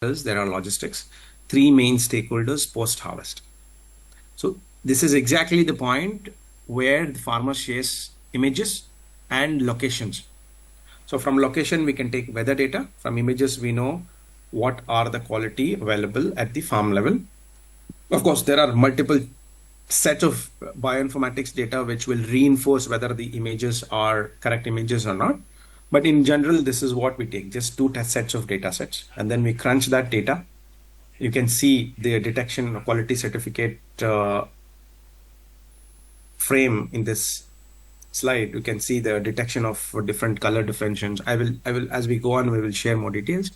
there are logistics, three main stakeholders post-harvest. So this is exactly the point where the farmer shares images and locations. So from location, we can take weather data. From images, we know what are the quality available at the farm level. Of course, there are multiple sets of bioinformatics data which will reinforce whether the images are correct images or not. But in general, this is what we take, just two sets of data sets, and then we crunch that data. You can see the detection quality certificate frame in this slide. You can see the detection of different color differentiations. I will, as we go on, we will share more details.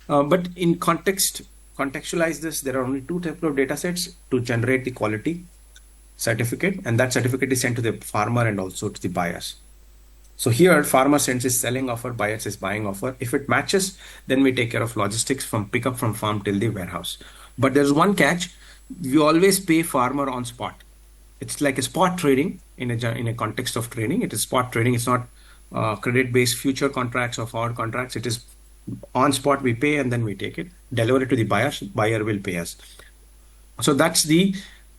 But in contextualize this, there are only two types of data sets to generate the quality certificate, and that certificate is sent to the farmer and also to the buyers. So here, farmer sends his selling offer, buyer says buying offer. If it matches, then we take care of logistics from pickup from farm till the warehouse. But there's one catch: we always pay farmer on spot. It's like a spot trading in a context of trading. It is spot trading. It's not credit-based future contracts or forward contracts. It is on spot. We pay and then we take it, deliver it to the buyer. Buyer will pay us. So that's the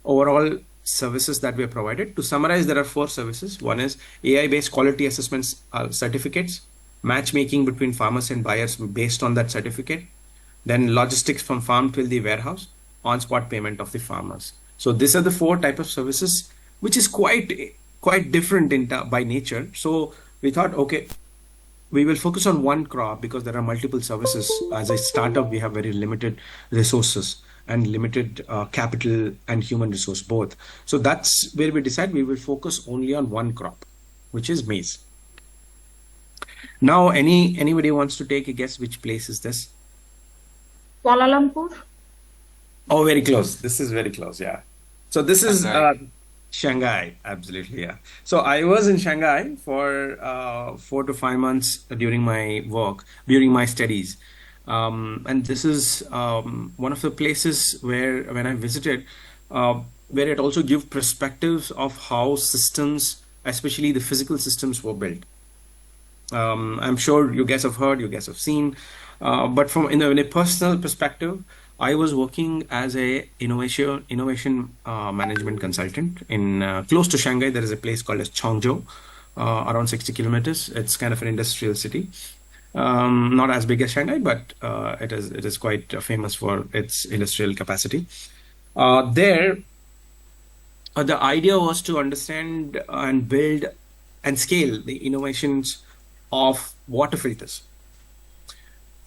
overall services that we have provided. To summarize, there are four services. One is AI-based quality assessments certificates, matchmaking between farmers and buyers based on that certificate, then logistics from farm till the warehouse, on-spot payment of the farmers. So these are the four types of services, which is quite different by nature. So we thought, okay, we will focus on one crop because there are multiple services. As a startup, we have very limited resources and limited capital and human resource both. So that's where we decide we will focus only on one crop, which is maize. Now, anybody wants to take a guess which place is this? Kuala Lumpur. Oh, very close. This is very close. Yeah. So this is Shanghai. Absolutely. Yeah. So I was in Shanghai for 4 to 5 months during my studies. And this is one of the places where when I visited, where it also gives perspectives of how systems, especially the physical systems, were built. I'm sure you guys have heard, you guys have seen, but from in a personal perspective, I was working as a innovation management consultant in close to Shanghai. There is a place called as Changzhou, around 60 kilometers. It's kind of an industrial city. Not as big as Shanghai, but it is quite famous for its industrial capacity. There, the idea was to understand and build and scale the innovations of water filters.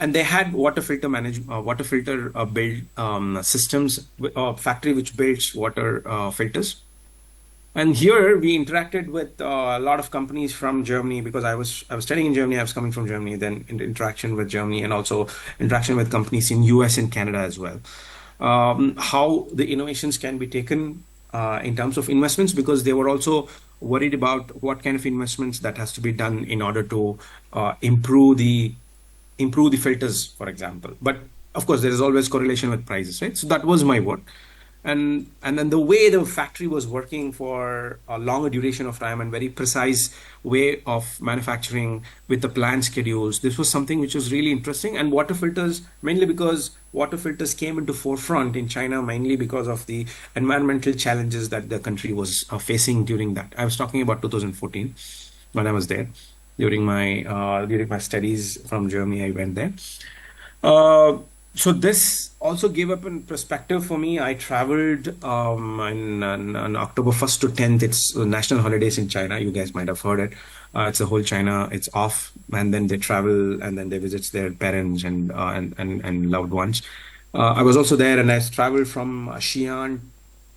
And they had water filter build systems, factory which builds water filters. And here we interacted with a lot of companies from Germany because I was studying in Germany. I was coming from Germany, then interaction with Germany and also interaction with companies in US and Canada as well. How the innovations can be taken in terms of investments, because they were also worried about what kind of investments that has to be done in order to improve the filters, for example. But of course, there is always correlation with prices, right? So that was my work. And then the way the factory was working for a longer duration of time and very precise way of manufacturing with the planned schedules, this was something which was really interesting. And water filters, mainly because water filters came into forefront in China, mainly because of the environmental challenges that the country was facing during that. I was talking about 2014 when I was there. During my studies from Germany, I went there. So this also gave up in perspective for me. I traveled on October 1st to 10th. It's national holidays in China. You guys might have heard it. It's a whole China. It's off, and then they travel and then they visit their parents and loved ones. I was also there, and I traveled from Xi'an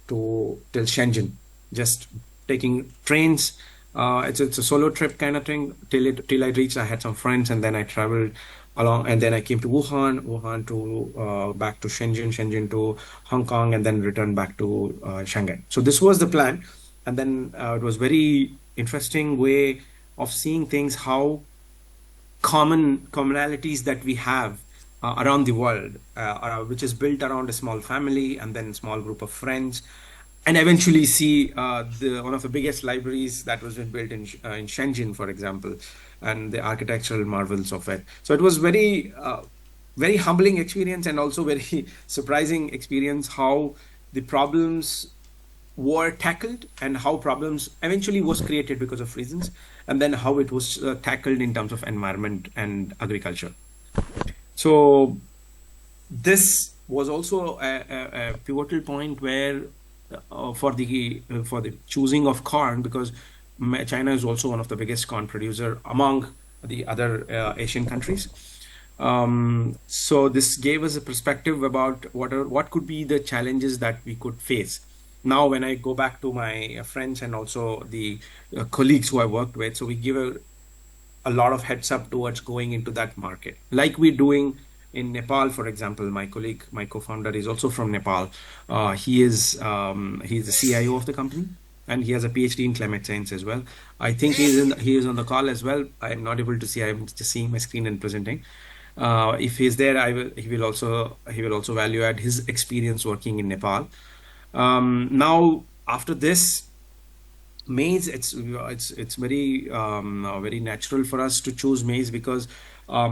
till Shenzhen, just taking trains. It's a solo trip kind of thing till I reached. I had some friends, and then I traveled along, and then I came to Wuhan to back to Shenzhen to Hong Kong, and then returned back to Shanghai. So this was the plan, and then it was very interesting way of seeing things, how commonalities that we have around the world, which is built around a small family and then a small group of friends. And eventually see one of the biggest libraries that was built in Shenzhen, for example, and the architectural marvels of it. So it was very very humbling experience and also very surprising experience how the problems were tackled and how problems eventually was created because of reasons, and then how it was tackled in terms of environment and agriculture. So this was also a pivotal point where for the choosing of corn, because China is also one of the biggest corn producer among the other Asian countries. So this gave us a perspective about what could be the challenges that we could face. Now, when I go back to my friends and also the colleagues who I worked with, so we give a lot of heads up towards going into that market, like we're doing in Nepal, for example. My colleague, my co-founder, is also from Nepal. He's the CIO of the company, and he has a PhD in climate science as well. I think he is on the call as well. I'm not able to see. I'm just seeing my screen and presenting. If he's there, he will also value add his experience working in Nepal. Now, after this, maize, it's very very natural for us to choose maize, because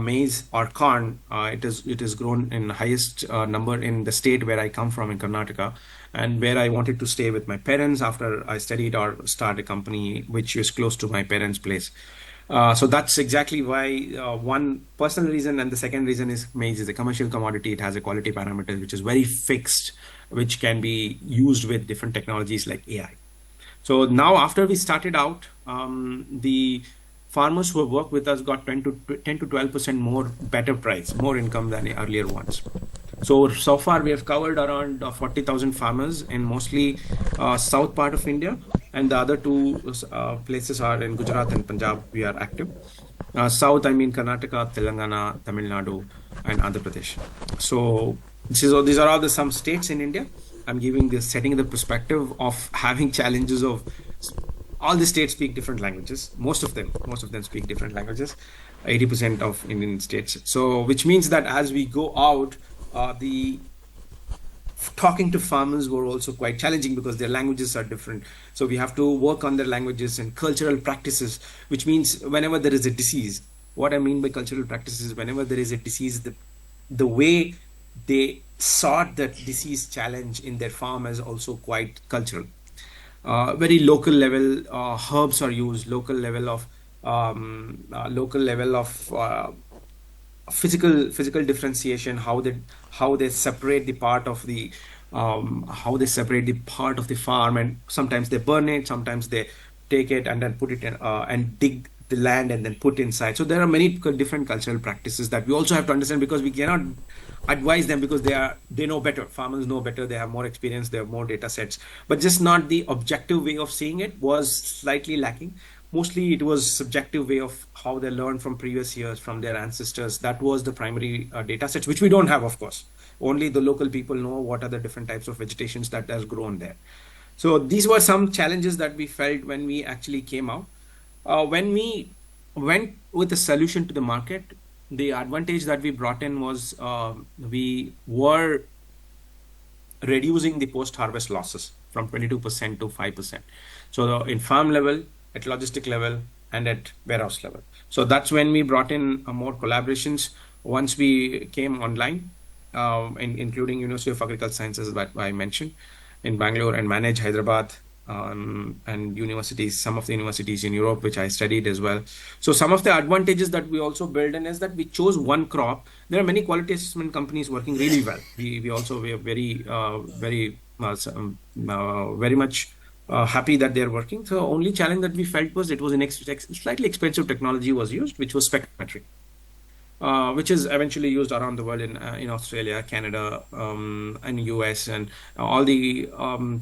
maize or corn, it is grown in highest number in the state where I come from, in Karnataka, and where I wanted to stay with my parents after I studied or start a company which is close to my parents' place. So that's exactly why one personal reason, and the second reason is maize is a commercial commodity. It has a quality parameter which is very fixed, which can be used with different technologies like AI. So now, after we started out, the farmers who have worked with us got 10 to 12% more better price, more income than the earlier ones. So far we have covered around 40,000 farmers in mostly south part of India, and the other two places are in Gujarat and Punjab. We are active. South, I mean Karnataka, Telangana, Tamil Nadu, and Andhra Pradesh. So these are all some states in India. I'm setting the perspective of having challenges of all the states speak different languages. Most of them speak different languages. 80% of Indian states. So which means that as we go out, the talking to farmers were also quite challenging because their languages are different. So we have to work on their languages and cultural practices, which means whenever there is a disease, what I mean by cultural practices, whenever there is a disease, the way they sort that disease challenge in their farm is also quite cultural. Very local level herbs are used, local level of physical differentiation, how they separate the part of the farm, and sometimes they burn it, sometimes they take it and then put it in and dig the land and then put inside. So there are many different cultural practices that we also have to understand, because we cannot advise them, because they know better. Farmers know better, they have more experience, they have more data sets, but just not the objective way of seeing it was slightly lacking. Mostly it was subjective way of how they learned from previous years, from their ancestors. That was the primary data sets, which we don't have, of course. Only the local people know what are the different types of vegetations that has grown there. So these were some challenges that we felt when we actually came out. When we went with a solution to the market, the advantage that we brought in was we were reducing the post-harvest losses from 22% to 5%. So in farm level, at logistic level, and at warehouse level. So that's when we brought in more collaborations once we came online, including University of Agricultural Sciences that I mentioned in Bangalore, and manage Hyderabad, and universities, some of the universities in Europe, which I studied as well. So some of the advantages that we also built in is that we chose one crop. There are many quality assessment companies working really well. We are very much happy that they're working. So only challenge that we felt was it was slightly expensive technology was used, which was spectrometry. Which is eventually used around the world in Australia, Canada, and US, and all the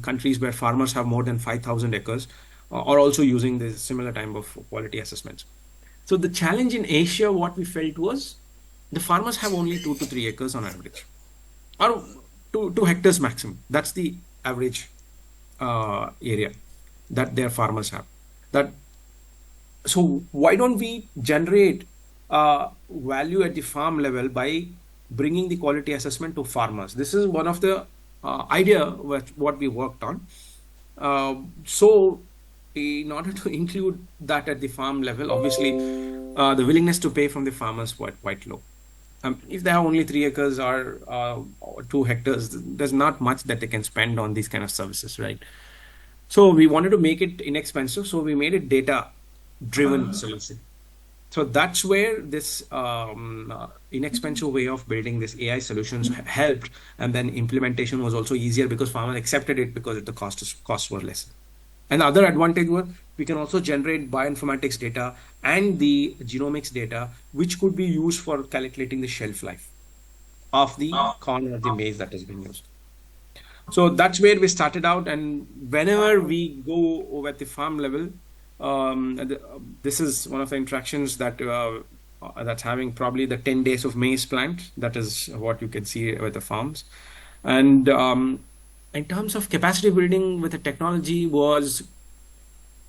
countries where farmers have more than 5,000 acres are also using this similar type of quality assessments. So the challenge in Asia, what we felt was the farmers have only 2 to 3 acres on average, or 2 hectares maximum. That's the average area that their farmers have. So why don't we generate value at the farm level by bringing the quality assessment to farmers? This is one of the idea what we worked on. So in order to include that at the farm level, obviously the willingness to pay from the farmers quite low. if they have only 3 acres or 2 hectares, there's not much that they can spend on these kind of services, right? So we wanted to make it inexpensive, so we made it data-driven solution. So that's where this inexpensive way of building this AI solutions helped, and then implementation was also easier because farmers accepted it because the costs were less. And the other advantage was we can also generate bioinformatics data and the genomics data, which could be used for calculating the shelf life of the corn or the maize that has been used. So that's where we started out. And whenever we go at the farm level, this is one of the interactions that that's having probably the 10 days of maize plant. That is what you can see with the farms. And in terms of capacity building with the technology was,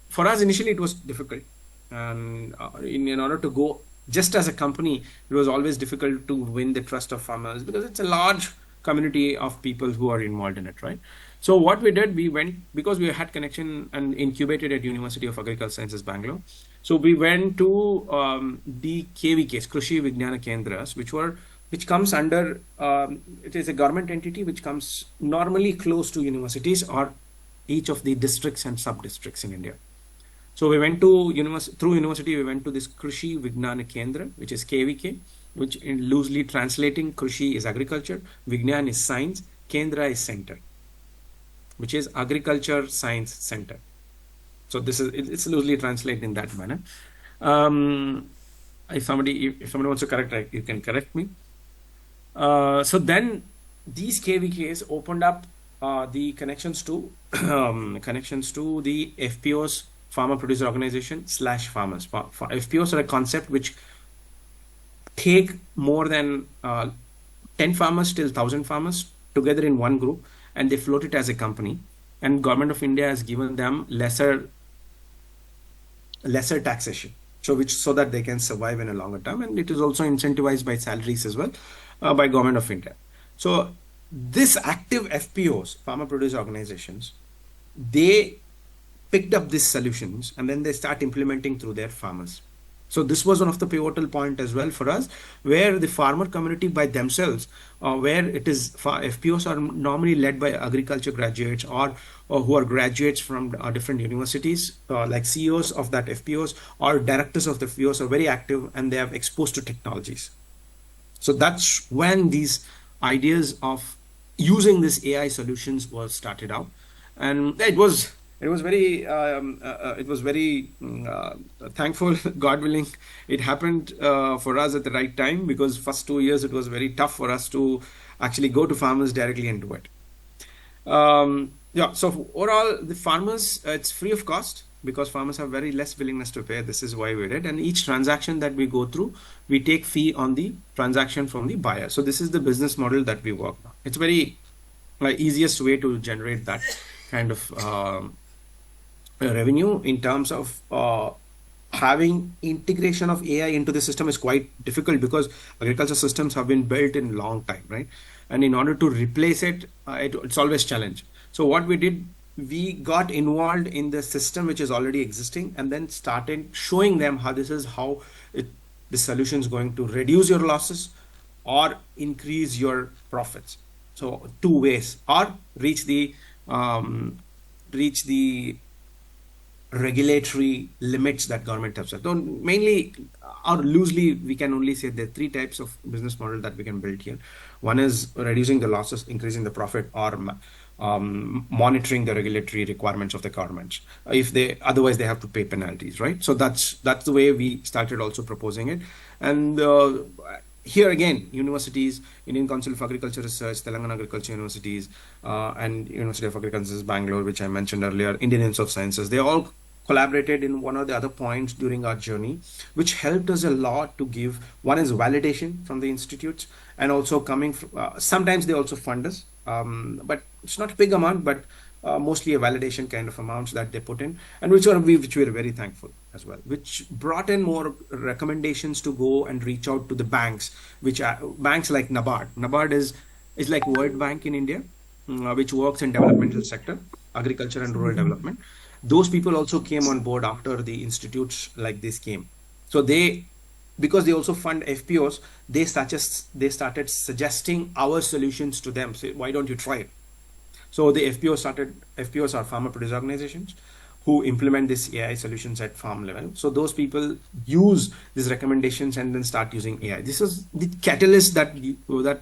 for us initially it was difficult. And in order to go just as a company, it was always difficult to win the trust of farmers because it's a large community of people who are involved in it, right? So what we did, we went, because we had connection and incubated at University of Agricultural Sciences, Bangalore. So we went to the KVKs, Krishi Vignana Kendras, which comes under, it is a government entity which comes normally close to universities or each of the districts and sub-districts in India. So we went to through university, we went to this Krishi Vignana Kendra, which is KVK, which in loosely translating, Krishi is agriculture, Vignan is science, Kendra is center, which is agriculture science center. So this is, it's loosely translated in that manner. If somebody wants to correct, you can correct me. So then these KVKs opened up the connections to the FPOs, farmer producer organization / farmers. FPOs are a concept which take more than 10 farmers till 1,000 farmers together in one group, and they float it as a company. And government of India has given them lesser taxation, so that they can survive in a longer term. And it is also incentivized by salaries as well by government of India. So this active FPOs, farmer producer organizations, they picked up these solutions and then they start implementing through their farmers. So this was one of the pivotal point as well for us, where the farmer community by themselves, where it is FPOs are normally led by agriculture graduates or who are graduates from different universities, like CEOs of that FPOs or directors of the FPOs are very active and they have exposed to technologies. So that's when these ideas of using this AI solutions was started out, and it was very thankful, God willing, it happened for us at the right time, because first 2 years it was very tough for us to actually go to farmers directly and do it. Yeah, so overall the farmers, it's free of cost because farmers have very less willingness to pay. This is why we did. And each transaction that we go through, we take fee on the transaction from the buyer. So this is the business model that we work on. It's very easiest way to generate that kind of revenue. In terms of having integration of AI into the system is quite difficult because agriculture systems have been built in a long time, right? And in order to replace it, it's always challenge. So what we did, we got involved in the system which is already existing and then started showing them how this is how the solution is going to reduce your losses or increase your profits. So 2 ways, or reach the regulatory limits that government has set. So mainly or loosely, we can only say there are 3 types of business model that we can build here. One is reducing the losses, increasing the profit, or monitoring the regulatory requirements of the governments. Otherwise they have to pay penalties, right? So that's the way we started also proposing it. And here again, universities, Indian Council of Agriculture Research, Telangana Agriculture Universities, and University of Agriculture Bangalore, which I mentioned earlier, Indian Institute of Sciences, they all collaborated in one or the other points during our journey, which helped us a lot to give. One is validation from the institutes, and also coming from, sometimes they also fund us, but it's not a big amount, but mostly a validation kind of amounts that they put in, and which we are very thankful as well, which brought in more recommendations to go and reach out to the banks, which are banks like NABARD. NABARD is like World Bank in India, which works in developmental sector, agriculture and rural development. Those people also came on board after the institutes like this came. So they because they also fund FPOs, they started suggesting our solutions to them. Say, why don't you try it? So the FPOs are farmer producer organizations who implement this AI solutions at farm level. So those people use these recommendations and then start using AI. This is the catalyst that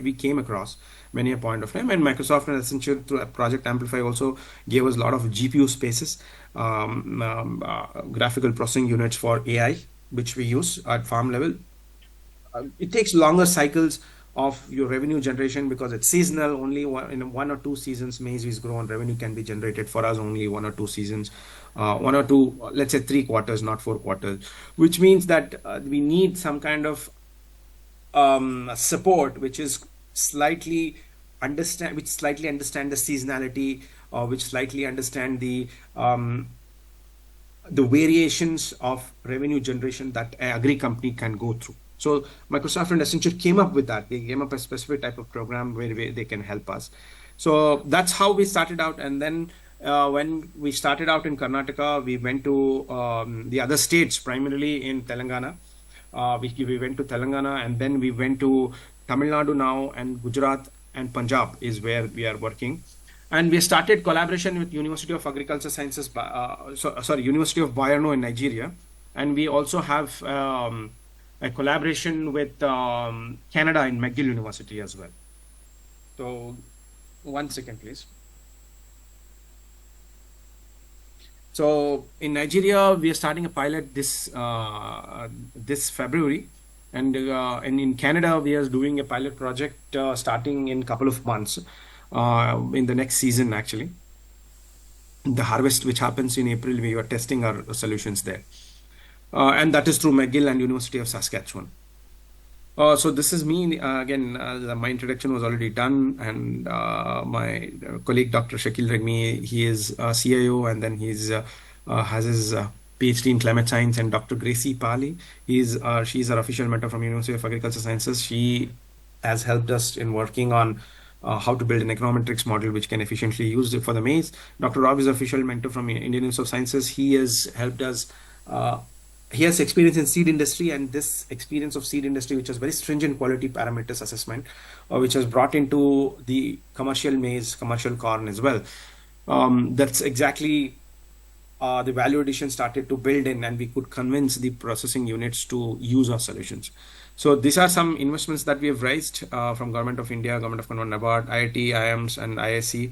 we came across many a point of time. And Microsoft and Accenture through Project Amplify also gave us a lot of GPU spaces, graphical processing units for AI, which we use at farm level. It takes longer cycles of your revenue generation because it's seasonal. Only in 1 or 2 seasons maize is grown, revenue can be generated. For us, only 1 or 2 seasons, 1 or 2, let's say 3 quarters, not 4 quarters, which means that we need some kind of support which slightly understand the seasonality, which slightly understand the variations of revenue generation that an agri company can go through. So Microsoft and Accenture came up with that. They came up with a specific type of program where they can help us. So that's how we started out. And then when we started out in Karnataka, we went to the other states, primarily in Telangana. We went to Telangana, and then we went to Tamil Nadu now, and Gujarat and Punjab is where we are working. And we started collaboration with University of Agriculture Sciences, University of Bayerno in Nigeria. And we also have a collaboration with Canada in McGill University as well. So 1 second, please. So in Nigeria, we are starting a pilot this February. And in Canada, we are doing a pilot project starting in a couple of months. In the next season, actually. The harvest, which happens in April, we are testing our solutions there. And that is through McGill and University of Saskatchewan. So this is me. Again, my introduction was already done. And my colleague, Dr. Shakil Regmi, he is CIO, and then he's has his PhD in climate science. And Dr. Gracie Pali, she's our official mentor from University of Agriculture Sciences. She has helped us in working on how to build an econometrics model which can efficiently use it for the maize. Dr. Rob is official mentor from Indian Institute of Sciences. He has helped us. He has experience in seed industry, and this experience of seed industry, which has very stringent quality parameters assessment, which has brought into the commercial maize, commercial corn as well. That's exactly the value addition started to build in, and we could convince the processing units to use our solutions. So these are some investments that we have raised from Government of India, Government of Canada, NABARD, IIT, IIMs, and ISC.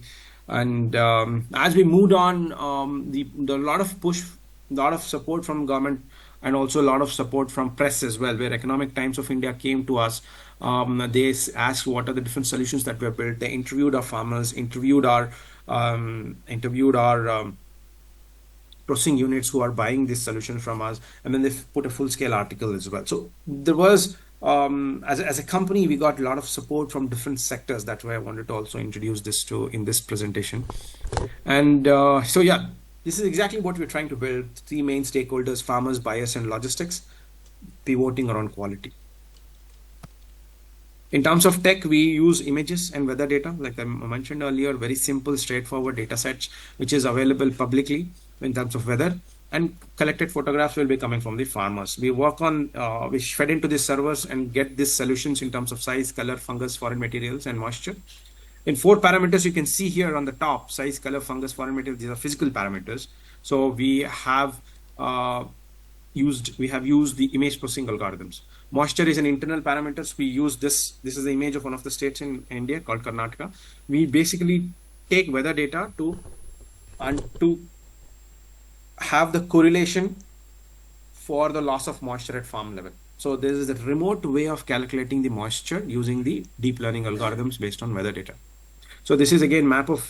And as we moved on, the lot of push, lot of support from government, and also a lot of support from press as well, where Economic Times of India came to us. They asked what are the different solutions that were built. They interviewed our farmers, interviewed our processing units who are buying this solution from us, and then they put a full-scale article as well. So there was, as a company, we got a lot of support from different sectors. That's why I wanted to also introduce this in this presentation. And so yeah, this is exactly what we're trying to build: 3 main stakeholders: farmers, buyers, and logistics, pivoting around quality. In terms of tech, we use images and weather data, like I mentioned earlier, very simple, straightforward data sets, which is available publicly in terms of weather, and collected photographs will be coming from the farmers. We work on, we fed into these servers and get these solutions in terms of size, color, fungus, foreign materials, and moisture. In 4 parameters, you can see here on the top: size, color, fungus, foreign materials. These are physical parameters. So we have used the image processing algorithms. Moisture is an internal parameter. So we use this. This is the image of one of the states in India called Karnataka. We basically take weather data to have the correlation for the loss of moisture at farm level. So there is a remote way of calculating the moisture using the deep learning algorithms based on weather data. So this is again map of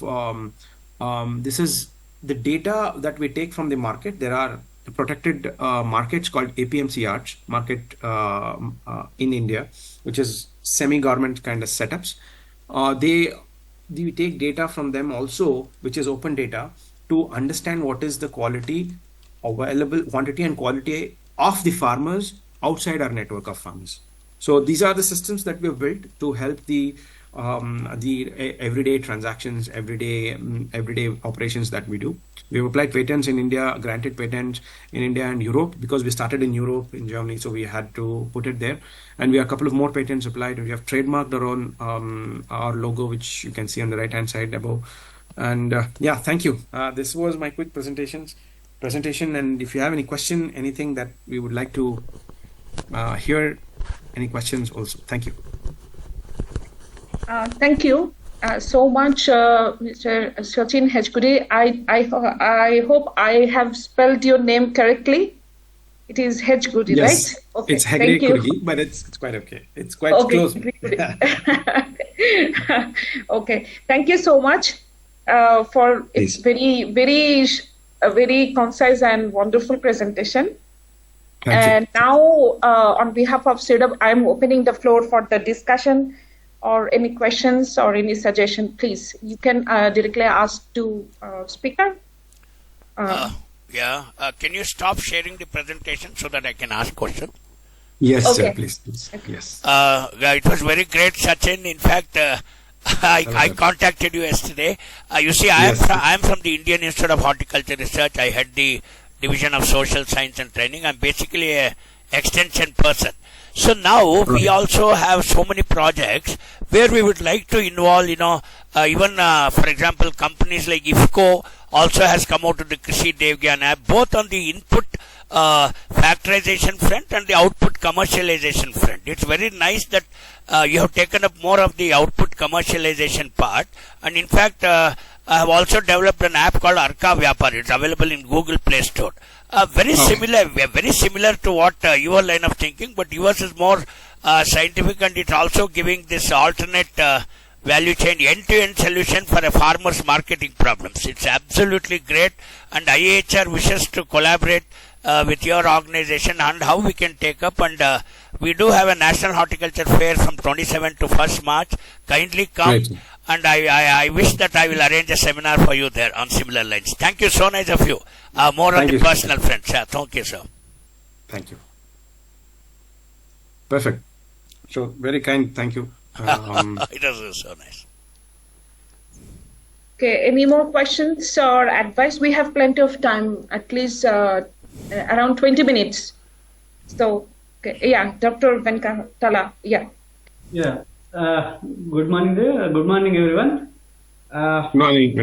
this is the data that we take from the market. There are protected markets called APMC market in India, which is semi-government kind of setups. We take data from them also, which is open data, to understand what is the quantity and quality of the farmers outside our network of farmers. So these are the systems that we have built to help the the everyday transactions, everyday operations that we do. We've applied patents in India, granted patents in India and Europe, because we started in Europe, in Germany, so we had to put it there. And we have a couple of more patents applied. We have trademarked our own our logo, which you can see on the right hand side above. And yeah, thank you. This was my quick presentation. And if you have any question, anything that we would like to hear, any questions also. Thank you. Thank you so much, Mr. Sachin Hegdekudi. I hope I have spelled your name correctly. It is Hegdekudi, yes, right? Okay. It's Hegdekudi, but it's quite okay. It's quite close. Okay. Thank you so much for its very concise and wonderful presentation. And now, on behalf of CEDAW, I'm opening the floor for the discussion or any questions or any suggestion. Please, you can directly ask to speaker. Can you stop sharing the presentation so that I can ask questions? Yes, okay. Sir, please. Okay. Yes. It was very great, Sachin. In fact, I contacted you yesterday. You see, I am from the Indian Institute of Horticulture Research. I head the Division of Social Science and Training. I'm basically a extension person. So now we also have so many projects where we would like to involve, even for example, companies like IFCO also has come out with the Krishi Devgyan app, both on the input factorization front and the output commercialization front. It's very nice that you have taken up more of the output commercialization part. And in fact, I have also developed an app called Arka Vyapar. It's available in Google Play Store. Very similar to what your line of thinking, but yours is more scientific, and it's also giving this alternate value chain end-to-end solution for a farmer's marketing problems. It's absolutely great, and IHR wishes to collaborate with your organization and how we can take up. And we do have a National Horticulture Fair from 27th to 1st March. Kindly come. Right. And I wish that I will arrange a seminar for you there on similar lines. Thank you, so nice of you. More on the personal front. Thank you, sir. Thank you. Perfect. So, very kind. Thank you. It was so nice. Okay, any more questions or advice? We have plenty of time, at least around 20 minutes. So, okay. Yeah, Dr. Venkatala. Yeah. Yeah. Good morning there. Good morning, everyone. Good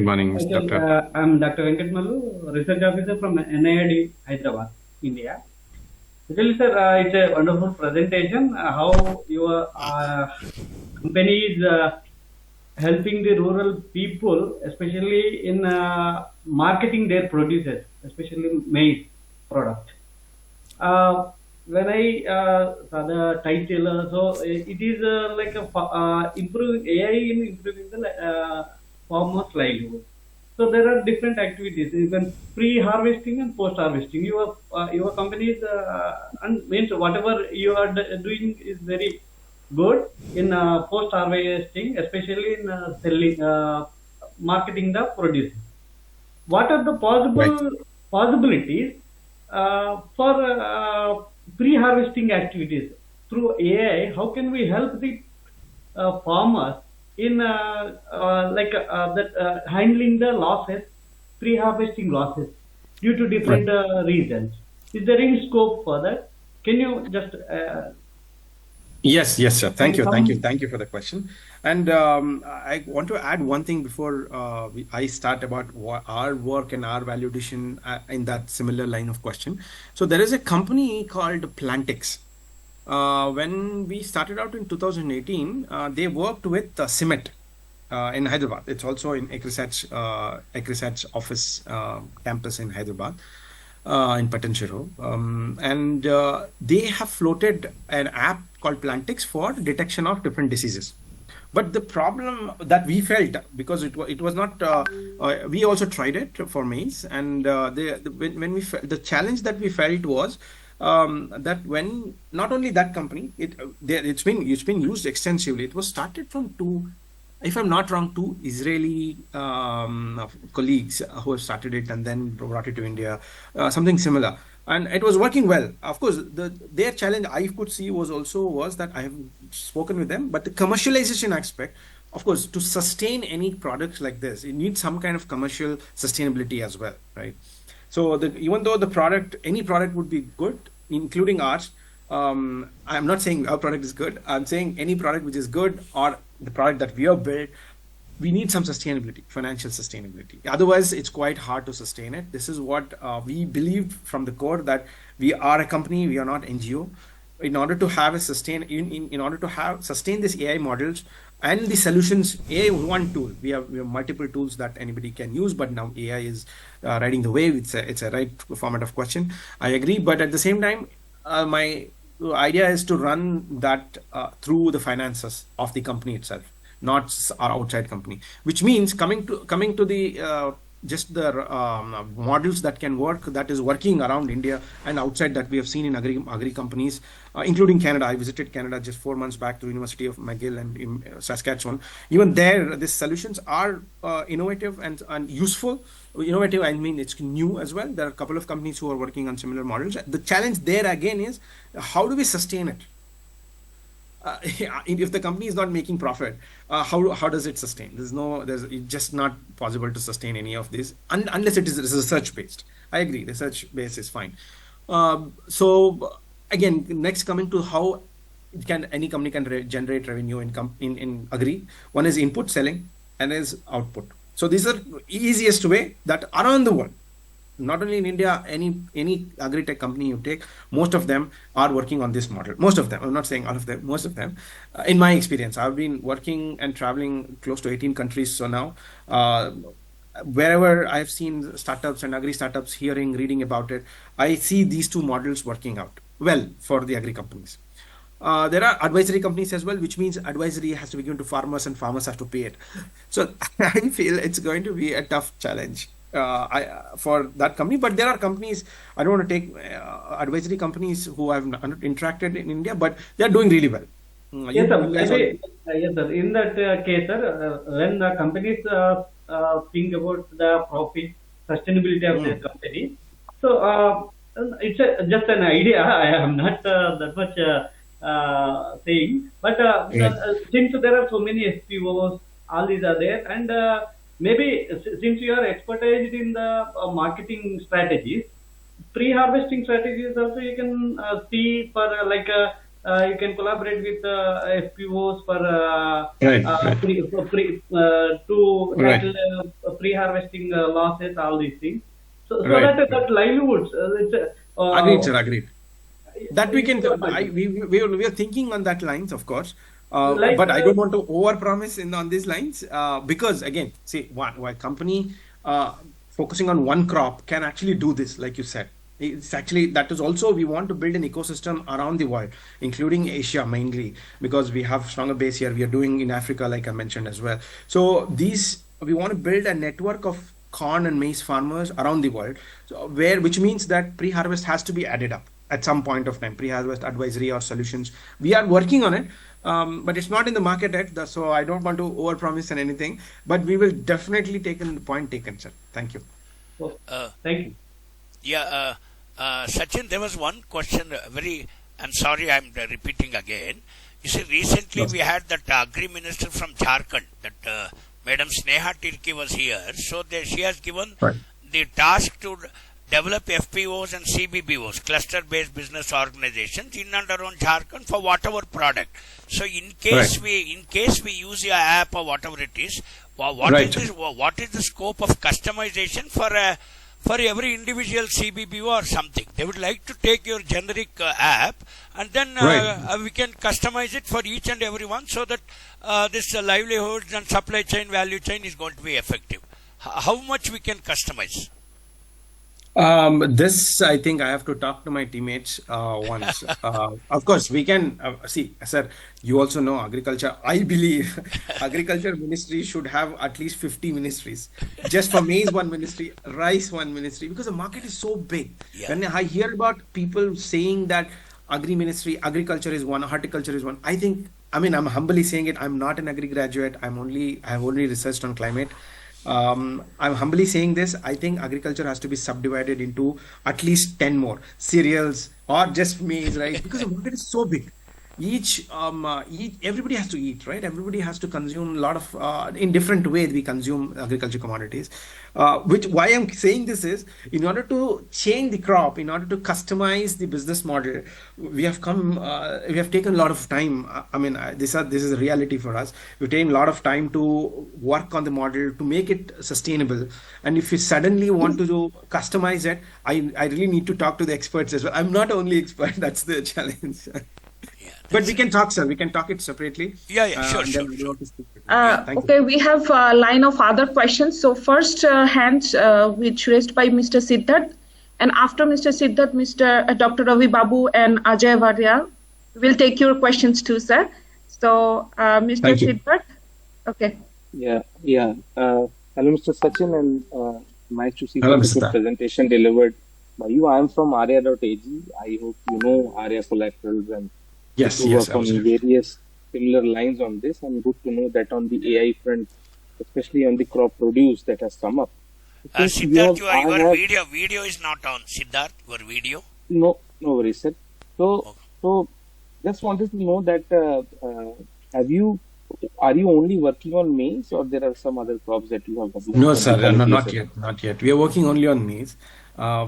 morning, Doctor. I'm Dr. Venkat Mallu, research officer from NID, Hyderabad, India. Actually, sir, it's a wonderful presentation. How your company is helping the rural people, especially in marketing their produces, especially maize product. When I saw the title, so it is like a improving AI in improving the farmer's livelihood. So there are different activities, even pre-harvesting and post-harvesting. Your company is and means whatever you are doing is very good in post-harvesting, especially in selling, marketing the produce. What are the possibilities for pre-harvesting activities through AI? How can we help the farmers in handling the losses, pre-harvesting losses due to different reasons? Is there any scope for that? Can you just Yes, sir. Thank you for the question. And I want to add one thing before I start about our work and our value addition in that similar line of question. So there is a company called Plantix. When we started out in 2018, they worked with CIMET in Hyderabad. It's also in Agrisat's office campus in Hyderabad. In Patanchero, and they have floated an app called Plantix for detection of different diseases. But the problem that we felt, because it was not, we also tried it for maize, and the challenge that we felt was that when not only that company, it's been used extensively. It was started from if I'm not wrong, two Israeli colleagues who have started it and then brought it to India, something similar. And it was working well. Of course, their challenge I could see was that I have spoken with them, but the commercialization aspect of course, to sustain any products like this, you need some kind of commercial sustainability as well, right? So even though any product would be good, including ours, I'm not saying our product is good. I'm saying any product which is good or the product that we have built, we need some sustainability, financial sustainability. Otherwise, it's quite hard to sustain it. This is what we believe from the core, that we are a company, we are not NGO. In order to have a sustain this AI models and the solutions, AI is one tool. We have multiple tools that anybody can use, but now AI is riding the wave. It's a right format of question. I agree, but at the same time, my idea is to run that through the finances of the company itself, not our outside company. Which means coming to the just the models that can work, that is working around India and outside, that we have seen in agri companies, including Canada. I visited Canada just 4 months back to the University of McGill and in Saskatchewan. Even there, these solutions are innovative and useful. Innovative, I mean, it's new as well. There are a couple of companies who are working on similar models. The challenge there again is, how do we sustain it? If the company is not making profit, how does it sustain? It's just not possible to sustain any of this unless it is research based. I agree, research based is fine. So again, next, coming to how any company can generate revenue in agri. One is input selling and is output. So these are easiest way that around the world, not only in India, any agri-tech company you take, most of them are working on this model. Most of them, I'm not saying all of them, most of them. In my experience, I've been working and traveling close to 18 countries. So now, wherever I've seen startups and agri startups, reading about it, I see these two models working out well for the agri companies. There are advisory companies as well, which means advisory has to be given to farmers and farmers have to pay it. So I feel it's going to be a tough challenge for that company. But there are companies, I don't want to take advisory companies who have interacted in India, but they are doing really well. Yes, sir. Yes, sir. In that case, sir, when the companies think about the profit, sustainability of their company, so it's just an idea. I am not that much saying, but since there are so many SPOs, all these are there, and maybe since you are expertise in the marketing strategies, pre-harvesting strategies also you can see for you can collaborate with FPOs for pre-harvesting losses, all these things. So that livelihoods. Agreed, sir. Agreed. That we can. We are thinking on that lines, of course. But I don't want to overpromise on these lines because, again, see, one company focusing on one crop can actually do this, like you said. It's actually, that is also, we want to build an ecosystem around the world, including Asia mainly, because we have stronger base here. We are doing in Africa, like I mentioned as well. So we want to build a network of corn and maize farmers around the world, which means that pre-harvest has to be added up at some point of time, pre-harvest advisory or solutions. We are working on it. But it's not in the market yet, so I don't want to overpromise on anything. But we will definitely take the point taken, sir. Thank you. Thank you. Yeah, Sachin, there was one question. I'm sorry, I'm repeating again. You see, recently we had that agri minister from Jharkhand, that Madam Sneha Tirki was here. So she has given the task to develop FPOs and CBBOs, cluster-based business organizations, in and around Jharkhand for whatever product. So in case we use your app or whatever it is, what is the scope of customization for every individual CBBO or something? They would like to take your generic app and then we can customize it for each and every one, so that this livelihoods and supply chain, value chain is going to be effective. How much we can customize? This, I think I have to talk to my teammates once. Of course, we can see, sir, you also know agriculture. I believe agriculture ministry should have at least 50 ministries. Just for maize, one ministry, rice, one ministry, because the market is so big. Yeah. When I hear about people saying that agriculture is one, horticulture is one, I'm humbly saying it. I'm not an agri graduate. I have only researched on climate. I'm humbly saying this. I think agriculture has to be subdivided into at least 10 more cereals or just maize, right? Because the market is so big. everybody has to eat, right? Everybody has to consume a lot of in different ways we consume agriculture commodities. Which why I'm saying this is, in order to change the crop, in order to customize the business model, we have taken a lot of time. This is a reality for us. We've taken a lot of time to work on the model to make it sustainable. And if you suddenly want to customize it, I really need to talk to the experts as well. I'm not only expert. That's the challenge. Yeah, But we can talk, sir. We can talk it separately. yeah, sure, and sure, then we'll sure. go to speak. Yeah, thank Okay, you. we have a line of other questions. So first hand which raised by Mr. Siddharth, and after Mr. Siddharth, Dr. Ravi Babu and Ajay Varia will take your questions too, sir. So Mr. Thank you. Siddharth, okay. Yeah. Hello, Mr. Sachin, and nice to see Hello, such a Mr. good Siddharth. presentation delivered by you. I am from Arya.ag. I hope you know Arya Collaterals and Yes, to yes, work on absolutely. various similar lines on this. And good to know that on the AI front, especially on the crop produce that has come up. Since you Siddharth, have, your I have video is not on. Siddharth, your video. no worries, sir. Okay. So just wanted to know that are you only working on maize, or there are some other crops that you have observed No, on the sir, no, quality not assessment? yet, not yet. We are working only on maize.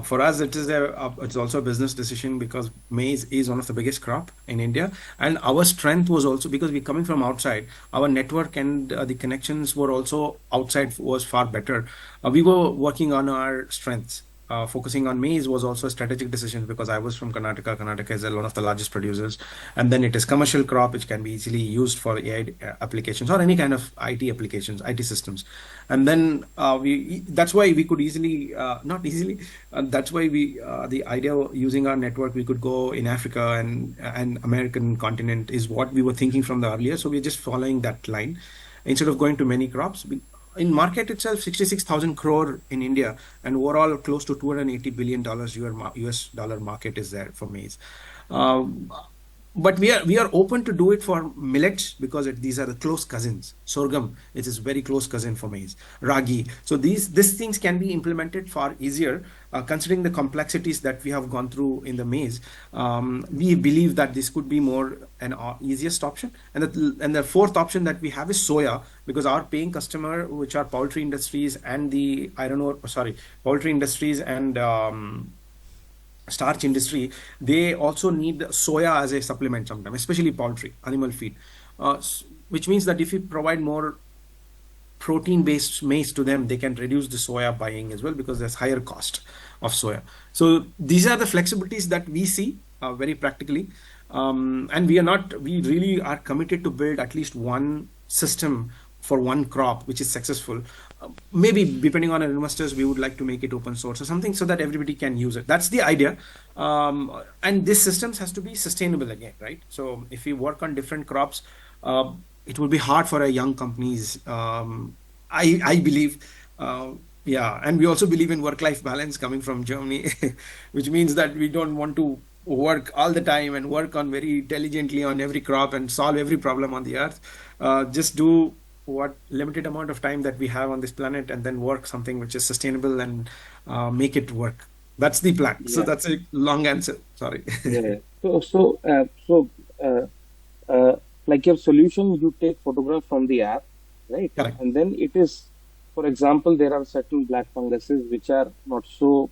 For us, it's also a business decision because maize is one of the biggest crop in India, and our strength was also because we're coming from outside. Our network and the connections were also outside was far better. We were working on our strengths. Focusing on maize was also a strategic decision because I was from Karnataka. Karnataka is one of the largest producers, and then it is commercial crop which can be easily used for AI applications or any kind of IT applications, IT systems. And then that's why we could easily, not easily, that's why the idea of using our network, we could go in Africa and American continent is what we were thinking from the earlier. So we're just following that line instead of going to many crops. In market itself, 66,000 crore in India, and overall close to $280 billion US dollar market is there for maize. But we are open to do it for millets because these are the close cousins. Sorghum, it is very close cousin for maize. Ragi. So these things can be implemented far easier, considering the complexities that we have gone through in the maize. We believe that this could be more an easiest option. And the fourth option that we have is soya, because our paying customer, which are poultry industries and poultry industries and starch industry, they also need soya as a supplement sometimes, especially poultry, animal feed, which means that if you provide more protein-based maize to them, they can reduce the soya buying as well because there's higher cost of soya. So these are the flexibilities that we see very practically, and we really are committed to build at least one system for one crop which is successful. Maybe depending on our investors, we would like to make it open source or something so that everybody can use it. That's the idea. And this systems has to be sustainable again, right? So if we work on different crops, it will be hard for our young companies. I believe, and we also believe in work-life balance coming from Germany, which means that we don't want to work all the time and work on very diligently on every crop and solve every problem on the earth. Just do what limited amount of time that we have on this planet and then work something which is sustainable and make it work. That's the plan. Yeah. So that's a long answer. Sorry. Yeah. Like your solution, you take photograph from the app, right? Correct. And then it is, for example, there are certain black funguses which are not so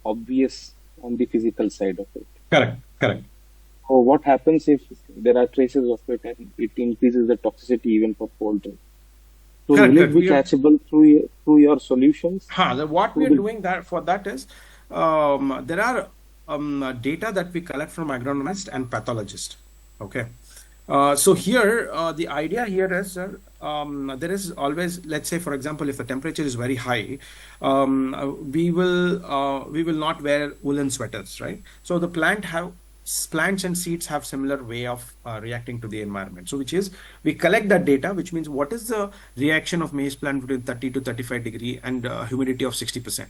obvious on the physical side of it. Correct. So what happens if there are traces of it and it increases the toxicity even for poultry? So Correct, will it be we are- catchable through your solutions? What we are doing for that is there are data that we collect from agronomist and pathologist. Okay. So here, the idea here is, there is always, let's say, for example, if the temperature is very high, we will not wear woolen sweaters, right? So the plants and seeds have similar way of reacting to the environment. So which is, we collect that data, which means what is the reaction of maize plant between 30 to 35 degree and humidity of 60%.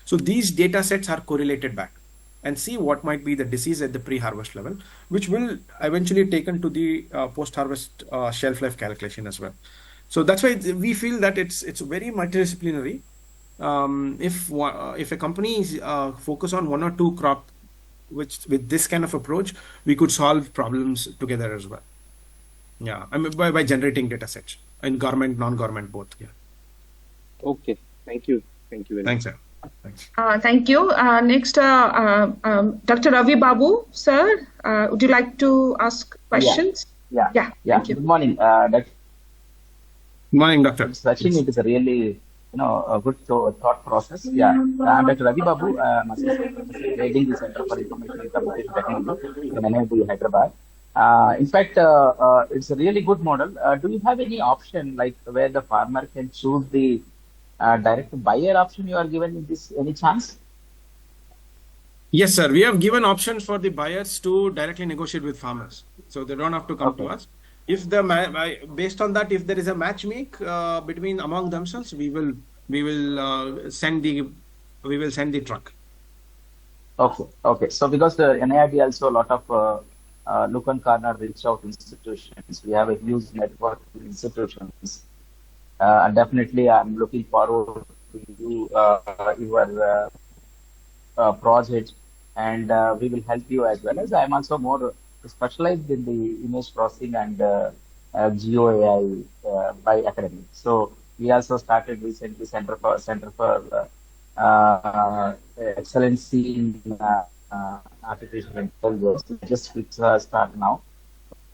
So these data sets are correlated back and see what might be the disease at the pre-harvest level, which will eventually taken to the post-harvest shelf life calculation as well. So that's why we feel that it's very multidisciplinary. If a company is focus on one or two crop with this kind of approach, we could solve problems together as well. Yeah, I mean by generating data sets in government, non-government both. Yeah. Okay. Thank you. Thank you very much. Thanks, sir. Thanks. Thank you. Next, Dr. Ravi Babu, sir, would you like to ask questions? Yeah. Thank you. Good morning, Dr. Good morning, Doctor. Sachin. It is a really, a good thought process. Yeah. I'm Dr. Ravi Babu. I'm heading the Center for Information and Communication Technology in NIT Hyderabad. In fact, it's a really good model. Do you have any option like where the farmer can choose the direct buyer option you are given in this, any chance? Yes, sir. We have given options for the buyers to directly negotiate with farmers, so they don't have to come to us. If the based on that, if there is a match make between among themselves, we will send the truck. Okay. So because the NID also a lot of look and corner reach out institutions. We have a huge network of institutions. And definitely, I'm looking forward to you, your project, and we will help you as well as I'm also more specialized in the image processing and Geo AI by academy. So we also started recently Center for Excellency in Artificial Intelligence. Just start now.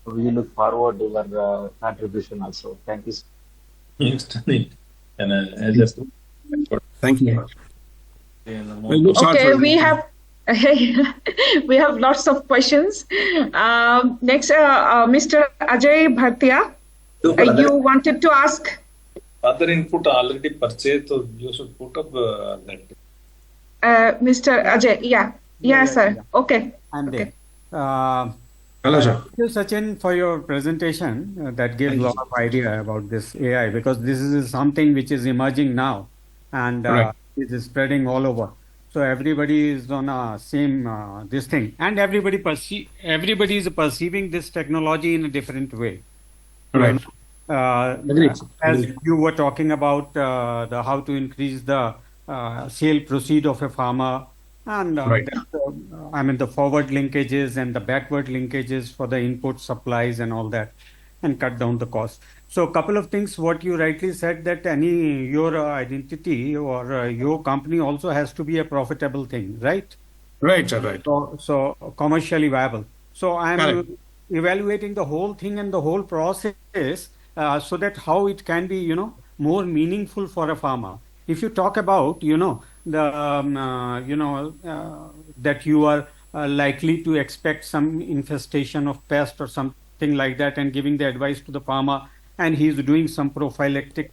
We look forward to your contribution also. Thank you. Thank you. Okay, we have we have lots of questions. Next, Mr. Ajay Bhatia, you wanted to ask. Other input already purchased, so you should put up that. Mr. Ajay, yeah, sir. Yeah. Okay. I'm there. Hello, sir. Thank you, Sachin, for your presentation. That gave a lot of idea about this AI, because this is something which is emerging now, and it is spreading all over. So everybody is on a same this thing, and everybody is perceiving this technology in a different way. Right. As you were talking about how to increase the sale proceed of a farmer, and the forward linkages and the backward linkages for the input supplies and all that, and cut down the cost. So a couple of things, what you rightly said, that your identity or your company also has to be a profitable thing, right? Right, sir, right. So commercially viable. So I'm evaluating the whole thing and the whole process so that how it can be, more meaningful for a farmer. If you talk about, that you are likely to expect some infestation of pest or something like that, and giving the advice to the farmer, and he's doing some prophylactic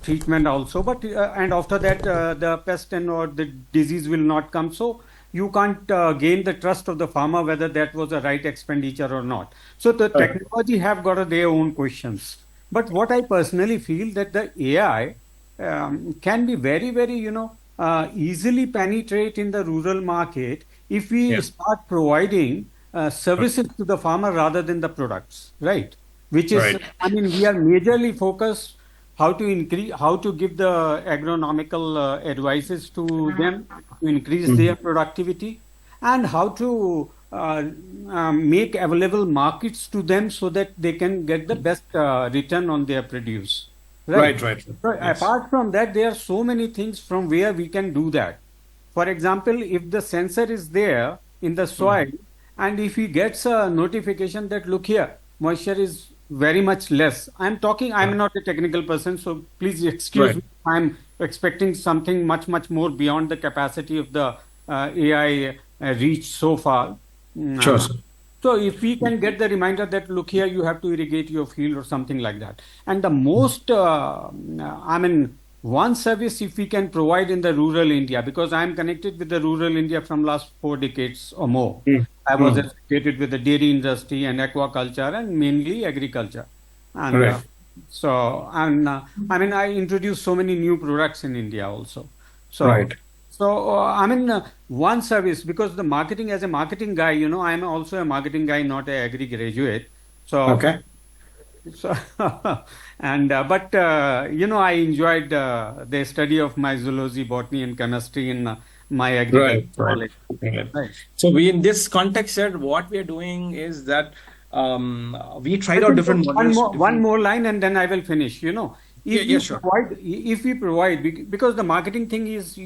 treatment also, but and after that the pest or the disease will not come, so you can't gain the trust of the farmer whether that was a right expenditure or not. So the technology have got their own questions, but what I personally feel that the AI can be very, very, easily penetrate in the rural market if we start providing services to the farmer rather than the products, right? Which is, we are majorly focused how to give the agronomical advices to them to increase their productivity, and how to make available markets to them so that they can get the best return on their produce. Right. So apart from that, there are so many things from where we can do that. For example, if the sensor is there in the soil, and if he gets a notification that, look here, moisture is very much less. I'm not a technical person, so please excuse me. I'm expecting something much, much more beyond the capacity of the AI reach so far. Sure, sir. So if we can get the reminder that, look here, you have to irrigate your field or something like that. And the most, one service if we can provide in the rural India, because I'm connected with the rural India from last 4 decades or more. I was associated with the dairy industry and aquaculture and mainly agriculture. And I introduced so many new products in India also. So, one service, because the marketing, as a marketing guy, I'm also a marketing guy, not an agri graduate. So, I enjoyed the study of my zoology, botany and chemistry in my agriculture Right. knowledge. Right. Right. So we, in this context, sir, what we are doing is that we tried out different models. One more line and then I will finish. If we provide, because the marketing thing is,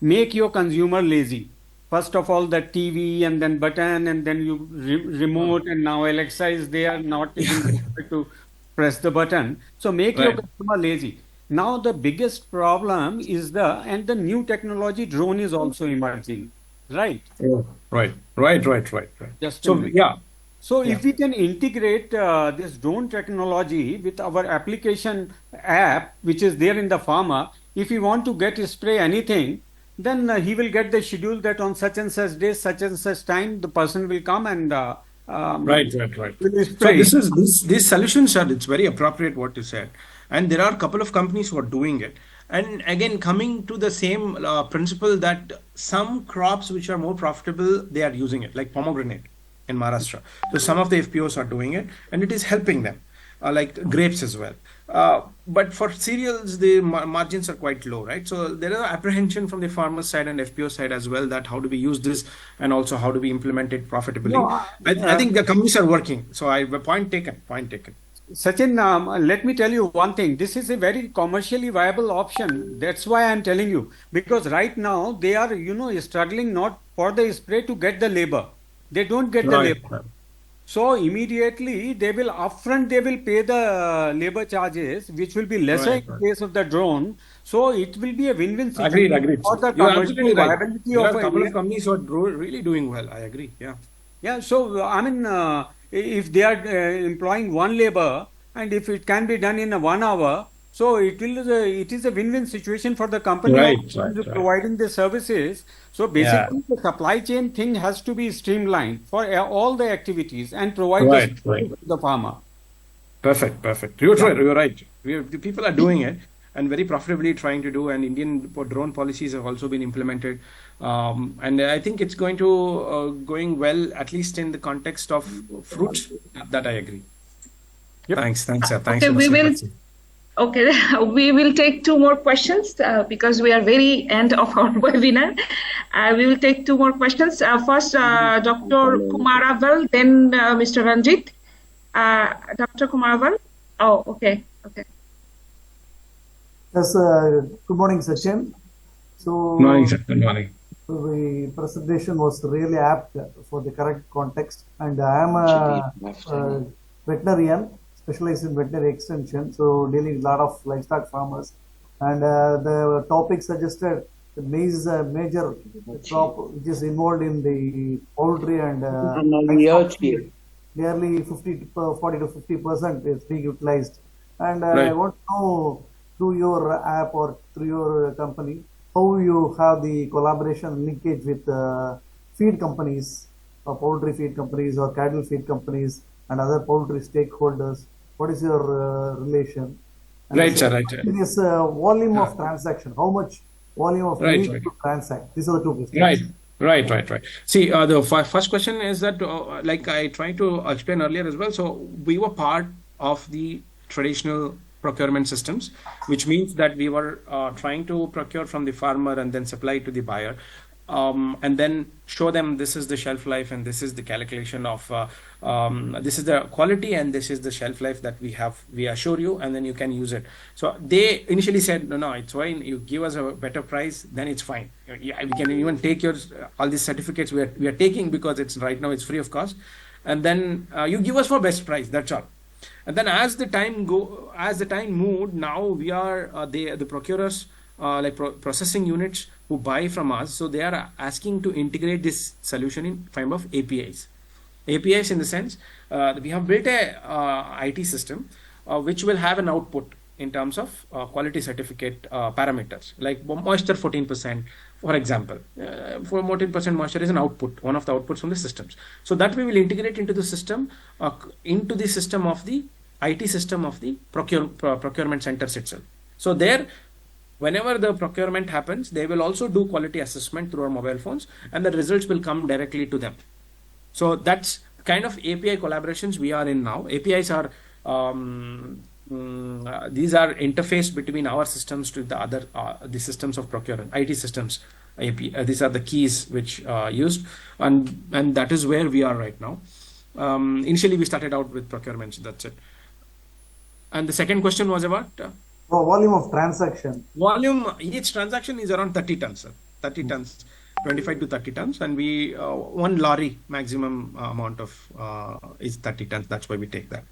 make your consumer lazy. First of all, the TV and then button and then you remote and now Alexa is there, not even able to press the button. So make your consumer lazy. Now the biggest problem is the new technology drone is also emerging, right? Right. Just So yeah. So if we can integrate this drone technology with our application app, which is there in the farmer, if he want to spray anything, then he will get the schedule that on such and such day, such and such time, the person will come and Right. will So spray. these solutions are, it's very appropriate what you said, and there are a couple of companies who are doing it. And again, coming to the same principle that some crops which are more profitable, they are using it, like pomegranate in Maharashtra. So some of the FPOs are doing it, and it is helping them, like grapes as well. But for cereals, the margins are quite low, right? So there is apprehension from the farmer side and FPO side as well, that how do we use this and also how do we implement it profitably. I think the companies are working. So point taken. Sachin, let me tell you one thing. This is a very commercially viable option. That's why I'm telling you. Because right now they are, struggling not for the spray to get the labor. They don't get the labor. So immediately they will pay the labor charges, which will be lesser in case of the drone. So it will be a win-win situation. Agreed. For the You're absolutely right. viability There of are a couple of companies who are really doing well. I agree. Yeah. Yeah. So I mean, if they are employing one labor and if it can be done in 1 hour, so it is a win-win situation for the company providing the services. So basically, the supply chain thing has to be streamlined for all the activities and provide to the farmer. Perfect. You're right. The people are doing it and very profitably trying to do. And Indian drone policies have also been implemented. And I think it's going well, at least in the context of fruits. That I agree. Yep. Thanks, sir. Thanks. Okay, we will take 2 more questions because we are very end of our webinar. We will take 2 more questions. First, Dr. Kumaravel, then Mr. Ranjit. Dr. Kumaravel. Oh, okay. Yes, good morning, Sachin. So, good morning, sir. Good morning. The presentation was really apt for the correct context, and I am a veterinarian, specialized in veterinary extension, so dealing with a lot of livestock farmers. And the topic suggested the maize is a major crop which is involved in the poultry and nearly 40 to 50% is being utilized. And I want to know through your app or through your company, how you have the collaboration linkage with feed companies, or poultry feed companies or cattle feed companies and other poultry stakeholders. What is your relation? And right. This volume of transaction, how much volume of meat to transact? These are the 2 questions. Right. See, the first question is that, like I tried to explain earlier as well, so we were part of the traditional procurement systems, which means that we were trying to procure from the farmer and then supply to the buyer, and then show them this is the shelf life and this is the calculation of this is the quality and this is the shelf life that we assure you, and then you can use it. So they initially said, no, it's fine, you give us a better price, then it's fine. We can even take all these certificates we are taking, because it's right now it's free of cost, and then you give us for best price, that's all. And then as the time moved, now we are the procurers, like processing units who buy from us. So they are asking to integrate this solution in form of APIs. APIs in the sense we have built a IT system which will have an output in terms of quality certificate parameters, like moisture 14%, for example. For 14% moisture is an output, one of the outputs from the systems. So that we will integrate into the system of the IT system of the procurement centers itself. So there, whenever the procurement happens, they will also do quality assessment through our mobile phones, and the results will come directly to them. So that's kind of API collaborations we are in now. APIs are these are interface between our systems to the other the systems of procurement, IT systems. These are the keys which used, and that is where we are right now. Initially, we started out with procurement. That's it. And the second question was about volume of transaction. Volume. Each transaction is around 30 tons, sir. 30 tons, 25 to 30 tons, and we one lorry maximum amount of is 30 tons. That's why we take that.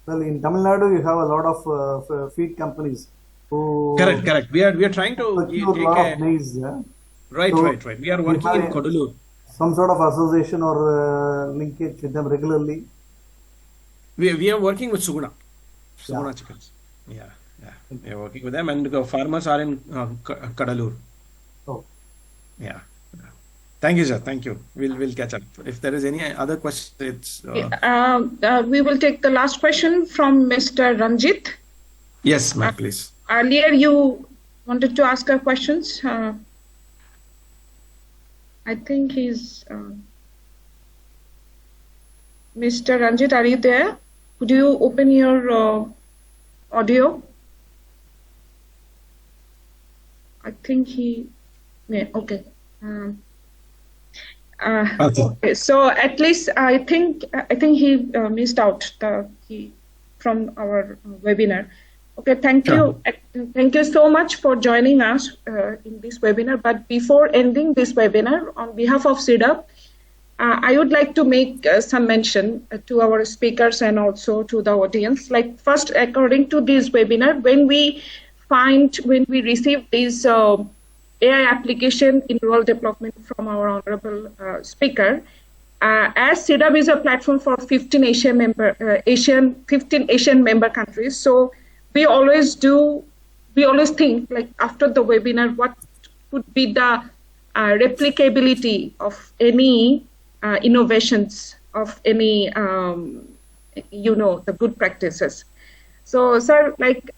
Well, in Tamil Nadu, you have a lot of feed companies who correct. We are trying to take a lot of maize. Yeah? Right. We are working in Kodalur. Some sort of association or linkage with them regularly. We are working with Suguna chickens. Yeah. We are working with them, and the farmers are in Kadalur. Oh. Yeah. Thank you, sir. Thank you. We'll catch up. If there is any other questions, we will take the last question from Mr. Ranjit. Yes, ma'am, please. Earlier, you wanted to ask a questions. I think he's Mr. Ranjit. Are you there? Could you open your audio? I think he. Yeah, okay. Okay. So at least I think he missed out from our webinar. Okay, thank you. Thank you so much for joining us in this webinar. But before ending this webinar, on behalf of CDAP, I would like to make some mention to our speakers and also to the audience. Like first, according to this webinar, when we receive this AI application in rural development from our honorable speaker, as CDAP is a platform for 15 Asian member countries. So we always think like after the webinar, what could be the replicability of any innovations of any, the good practices. So, sir, like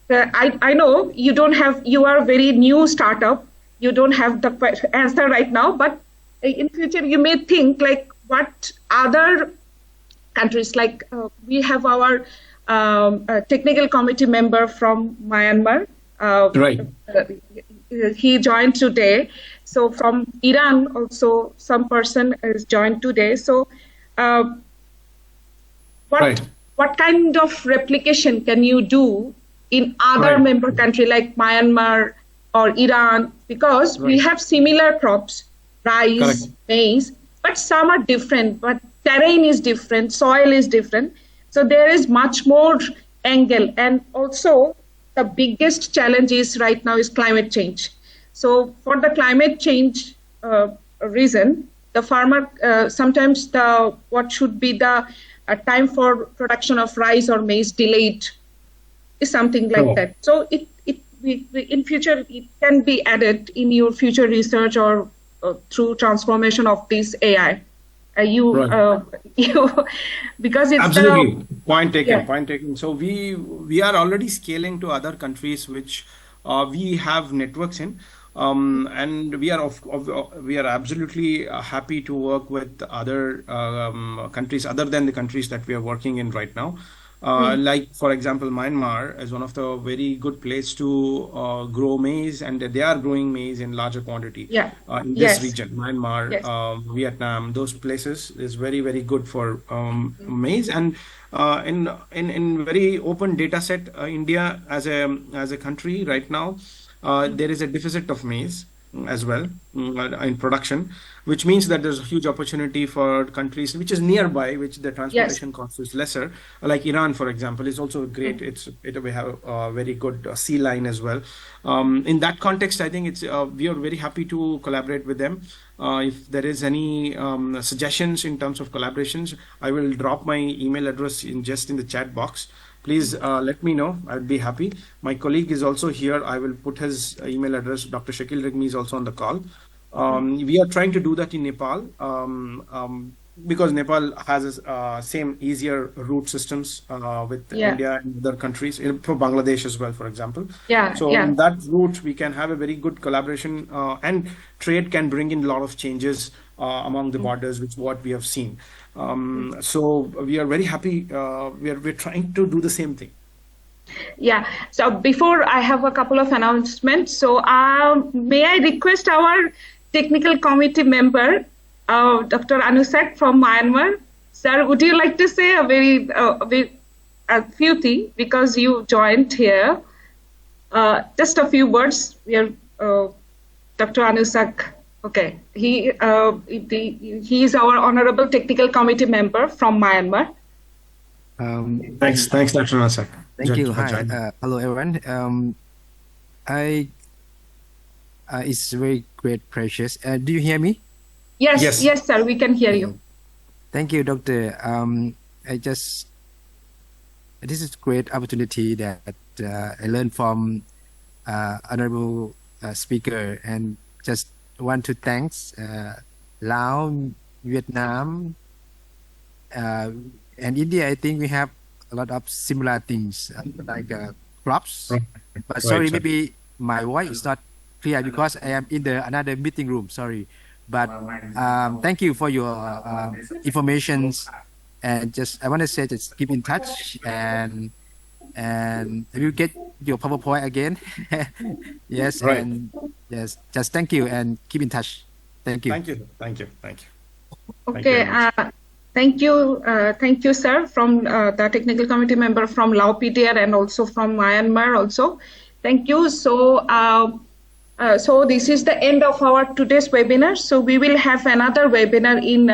I know you are a very new startup. You don't have the answer right now, but in future you may think like what other countries, like we have our technical committee member from Myanmar. Right. He joined today. So from Iran also some person is joined today. So what kind of replication can you do in other member country like Myanmar or Iran? Because we have similar crops, rice, maize, but some are different, but terrain is different, soil is different. So there is much more angle. And also the biggest challenge is right now is climate change. So for the climate change reason, the farmer, sometimes what should be the time for production of rice or maize delayed is something like that. So in future, it can be added in your future research or through transformation of this AI. Because it's absolutely point taken. So we are already scaling to other countries which we have networks in, and we are absolutely happy to work with other countries other than the countries that we are working in right now. Like for example, Myanmar is one of the very good place to grow maize, and they are growing maize in larger quantity in this region. Myanmar, Vietnam, those places is very, very good for maize. And in very open data set, India as a country right now, there is a deficit of maize as well in production, which means that there's a huge opportunity for countries which is nearby, which the transportation cost is lesser, like Iran, for example, is also great. We have a very good sea line as well. In that context, I think we are very happy to collaborate with them. If there is any suggestions in terms of collaborations, I will drop my email address in the chat box. Please let me know. I'd be happy. My colleague is also here. I will put his email address. Dr. Shakil Rigmi is also on the call. We are trying to do that in Nepal because Nepal has same easier route systems with India and other countries, for Bangladesh as well, for example. In that route, we can have a very good collaboration, and trade can bring in a lot of changes among the borders, which what we have seen. So we are very happy. We're trying to do the same thing. Yeah. So before I have a couple of announcements. So may I request our technical committee member, Dr. Anusak from Myanmar. Sir, would you like to say a few things because you joined here? Just a few words. We are Dr. Anusak. Okay, he is our honorable technical committee member from Myanmar. Thanks, Dr. Anusak. Thank you. Hi, hello everyone. It's very great, precious. Do you hear me? Yes, sir. We can hear you. Thank you, Doctor. This is a great opportunity that I learned from honorable speaker, and just want to thank Laos, Vietnam, and India. I think we have a lot of similar things like crops. But sorry, maybe my voice is not clear because I am in another meeting room. Sorry, but thank you for your informations. And just I want to say, just keep in touch, and you get your PowerPoint again. Yes, right. And yes, just thank you and keep in touch. Thank you. Thank you. Okay. Thank you, sir, from the technical committee member from Lao PDR and also from Myanmar also. Thank you. So, so this is the end of our today's webinar. So we will have another webinar in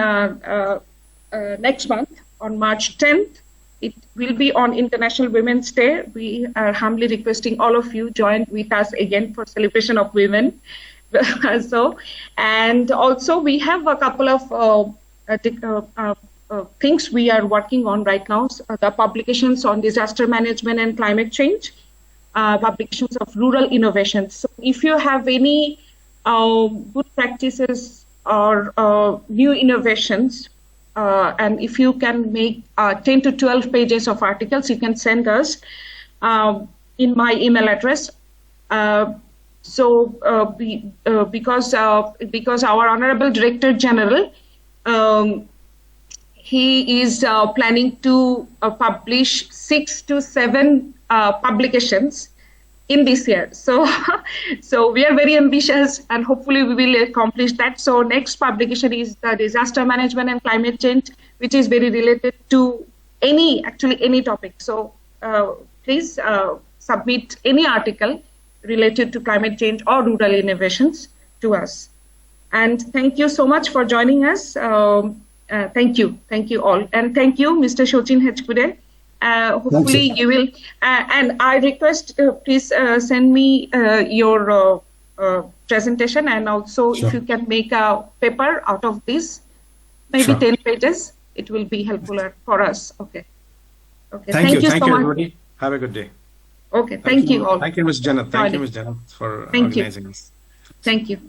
next month on March 10th. It will be on International Women's Day. We are humbly requesting all of you join with us again for celebration of women. So, and also we have a couple of things we are working on right now. The publications on disaster management and climate change, publications of rural innovations. So if you have any good practices or new innovations, and if you can make 10 to 12 pages of articles, you can send us in my email address. Because our Honorable Director General, he is planning to publish 6 to 7 publications in this year. So, so we are very ambitious, and hopefully we will accomplish that. So next publication is the disaster management and climate change, which is very related to any topic. So please submit any article related to climate change or rural innovations to us. And thank you so much for joining us. Thank you all, and thank you, Mr. Sachin Hegdekudi. Hopefully you will, and I request please send me your presentation, and also if you can make a paper out of this, maybe 10 pages, it will be helpful for us. Okay. Thank you so much. Everybody. Have a good day. Okay, thank you all. Thank you, Ms. Jannat. Thank you, Ms. Jannat, for organizing this. Thank you.